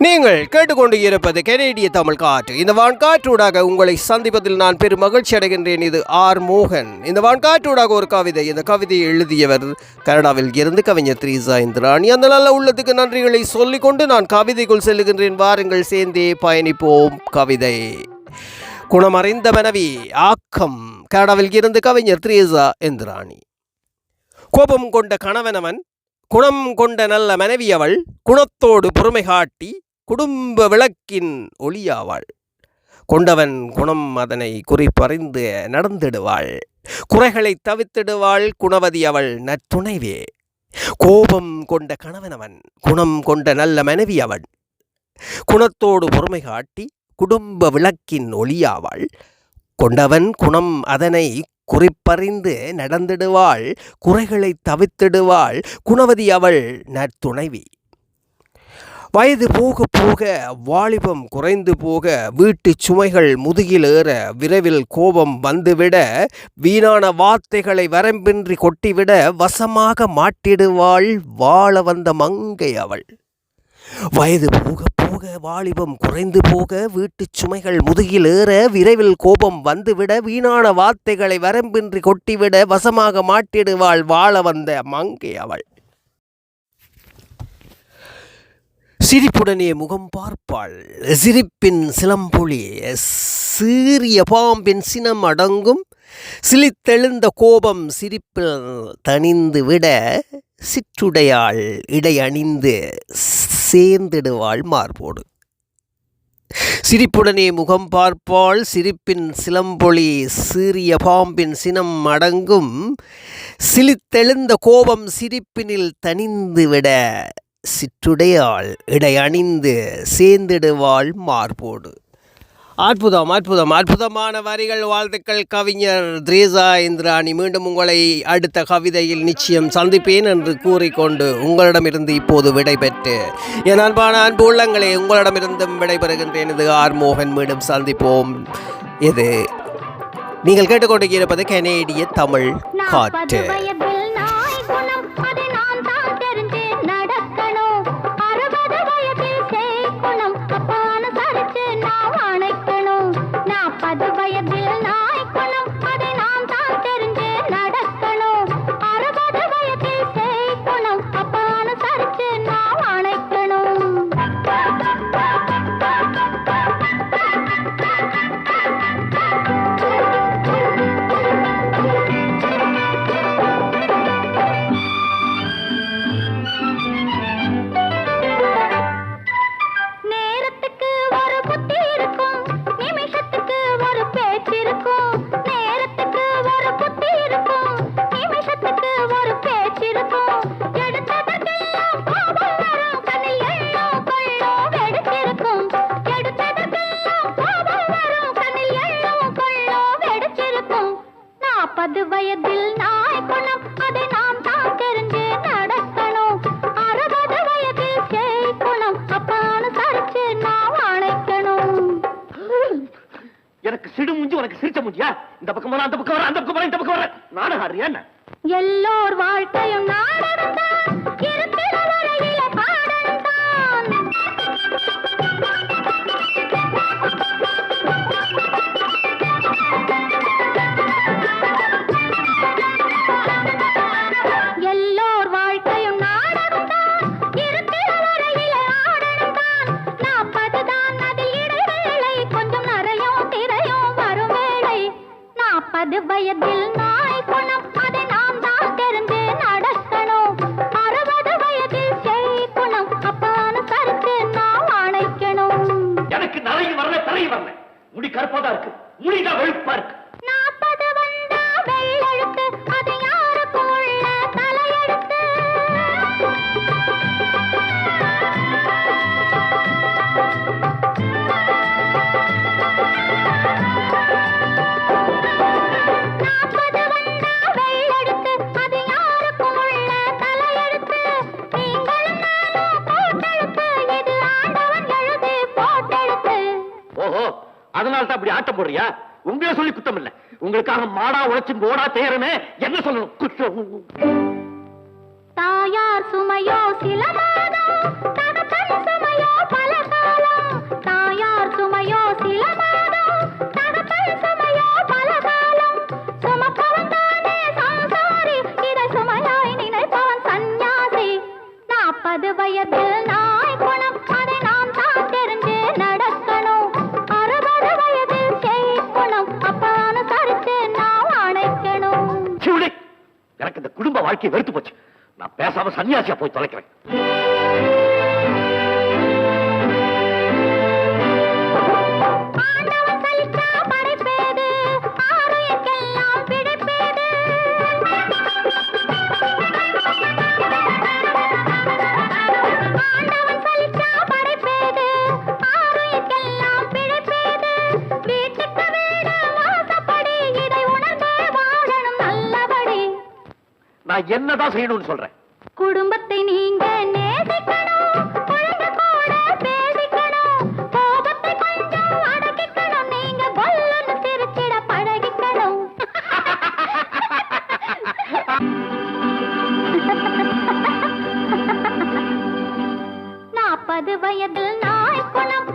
நீங்கள் கேட்டுக்கொண்டு இருப்பது கனேடிய தமிழ் காற்று. இந்த வான்காற்றூடாக உங்களை சந்திப்பதில் நான் பெரும் மகிழ்ச்சி அடைகின்றேன். இது ஆர் மோகன். இந்த வான்காற்றூடாக ஒரு கவிதை. இந்த கவிதையை எழுதியவர் கனடாவில் இருந்து கவிஞர் த்ரீசா இந்திராணி. அந்த நல்ல உள்ளத்துக்கு நன்றிகளை சொல்லிக்கொண்டு நான் கவிதைக்குள் செல்லுகின்றேன். வாருங்கள், சேர்ந்தே பயணிப்போம். கவிதை. குணமறிந்த மனைவி. ஆக்கம். கனடாவில் இருந்து கவிஞர் த்ரீசா இந்திராணி. கோபம் கொண்ட கணவனவன், குணம் கொண்ட நல்ல மனைவி அவள், குணத்தோடு பொறுமை காட்டி குடும்ப விளக்கின் ஒளியாவாள். கொண்டவன் குணம் அதனை குறிப்பறிந்து நடந்திடுவாள், குறைகளை தவித்திடுவாள் குணவதி அவள் நற்றுணைவே. கோபம் கொண்ட கணவனவன், குணம் கொண்ட நல்ல மனைவி அவள், குணத்தோடு பொறுமை காட்டி குடும்ப விளக்கின் ஒளியாவாள். கொண்டவன் குணம் அதனை குறிப்பறிந்து நடந்திடுவாள், குறைகளை தவித்திடுவாள் குணவதி அவள் நற்துணைவி. வயது போக போக வாலிபம் குறைந்து போக வீட்டு சுமைகள் முதுகில் ஏற விரைவில் கோபம் வந்துவிட வீணான வார்த்தைகளை வரம்பின்றி கொட்டிவிட வசமாக மாட்டிடுவாள் வாழ வந்த மங்கை அவள். வயது போக போக வாலிபம் குறைந்து போக வீட்டு சுமைகள் முதுகில் ஏற விரைவில் கோபம் வந்துவிட வீணான வார்த்தைகளை வரம்பின்றி கொட்டிவிட வசமாக மாட்டிடுவாள் வாழ வந்த மங்கை அவள். சிரிப்புடனே முகம் பார்ப்பாள், சிரிப்பின் சிலம்பொழி சீரிய பாம்பின் சினம் அடங்கும், சிலித்தெழுந்த கோபம் சிரிப்பில் தணிந்து விட சிற்றுடையாள் இடை அணிந்து சேர்ந்திடுவாள் மார்போடு. சிரிப்புடனே முகம் பார்ப்பாள், சிரிப்பின் சிலம்பொழி சீரிய பாம்பின் சினம் அடங்கும், சிலித்தெழுந்த கோபம் சிரிப்பினில் தணிந்து விட சிற்றுடையாள் இடை அணிந்து சேர்ந்திடுவாள் மார்போடு. அற்புதம், அற்புதம், அற்புதமான வரிகள். வாழ்த்துக்கள் கவிஞர் த்ரீசா இந்திராணி. மீண்டும் உங்களை அடுத்த கவிதையில் நிச்சயம் சந்திப்பேன் என்று கூறிக்கொண்டு உங்களிடமிருந்து இப்போது விடைபெற்று என் அன்பான அன்பு உள்ளங்களே உங்களிடமிருந்தும் விடைபெறுகின்றேன். இது ஆர் மோகன். மீண்டும் சந்திப்போம். இது நீங்கள் கேட்டுக்கொண்டு இருப்பது கனேடிய தமிழ் காற்று. எனக்கு சிடு மூஞ்சி, உனக்கு சிரிச்ச மூஞ்சியா? இந்த பக்கம் வர, அந்த பக்கம் வர, அந்த பக்கம் வர, இந்த பக்கம் வர. நாடகம் ஆடுறியா என்ன? எல்லோர் வாழ்க்கையும் நாடகம் தான், இருக்கிற வரையில பாடகம் தான். எல்லோர் வாழ்க்கையும் நாடகம் தான், இருக்கிற வரையில ஆடகம் தான். 40 தான் அதில் இடைவேளை, கொஞ்சம் நரையும் திரையும் வரும் வேளை. 40 வயதில் நாய் குணம், அதை நாம் தான் தெரிந்து நடக்கணும். 60 வயதில் செய் குணம், அப்பான கருத்து நாம் அணைக்கணும். எனக்கு நரையும் வரல, தலையும் வரல. முடி கருப்பாதான் இருக்கு, முடிதான் வெளுப்பா இருக்கு. 40 வந்தா வெள்ளெழுத்து, அது யாருக்கும் உள்ள தலையெழுத்து. அதனால தான் அப்படி ஆட்டம் போடுறியா? உங்களே சொல்லி குத்தம் இல்ல. உங்களுக்காக மாடா உழைச்சு ஓடா தேயறமே, என்ன சொல்லணும்? குற்றம். தாயார் சுமையோ சில மாதம், தகப்பன் சுமையோ பல காலம். தாயார் சுமையோ சில மாதம், தகப்பன் சுமையோ பல காலம். சுமப்பவன் தானே சம்சாரி, இதை சுமையாய் நினைப்பவன் சந்நியாசி. 40 வயதில் நாய் குணம், அதை நாம் தான் தெரிஞ்சு நடக்கணும். 60 வயதில் செய் குணம், அப்ப அனுசரித்து நாம் அணைக்கணும். எனக்கு இந்த குடும்ப வாழ்க்கையை வெறுத்து போச்சு. நான் பேசாம சன்னியாசியா போய் தொலைக்கிறேன். ஆண்டவன் சலித்தா படைப்பேது, ஆருயிர்க்கெல்லாம் பிடிப்பேது. ஆண்டவன் சலித்தா படைப்பேது, ஆருயிர்க்கெல்லாம் பிடிப்பேது. வீட்டுக்கு வீடு வாசப்படி, இதை உணர்ந்தே வாழணும் நல்லபடி. நான் என்னதான் செய்யணும்னு சொல்றேன்? குடும்பத்தை நீங்க நேசிக்கணும், குழந்தை கூட பேசிக்கணும். கோபத்தை கொஞ்சம் அடக்கிக்கணும், நீங்க கொல்லுன்னு சிரிச்சிட பழகிக்கணும். 40 வயதில் நாய் குணம்,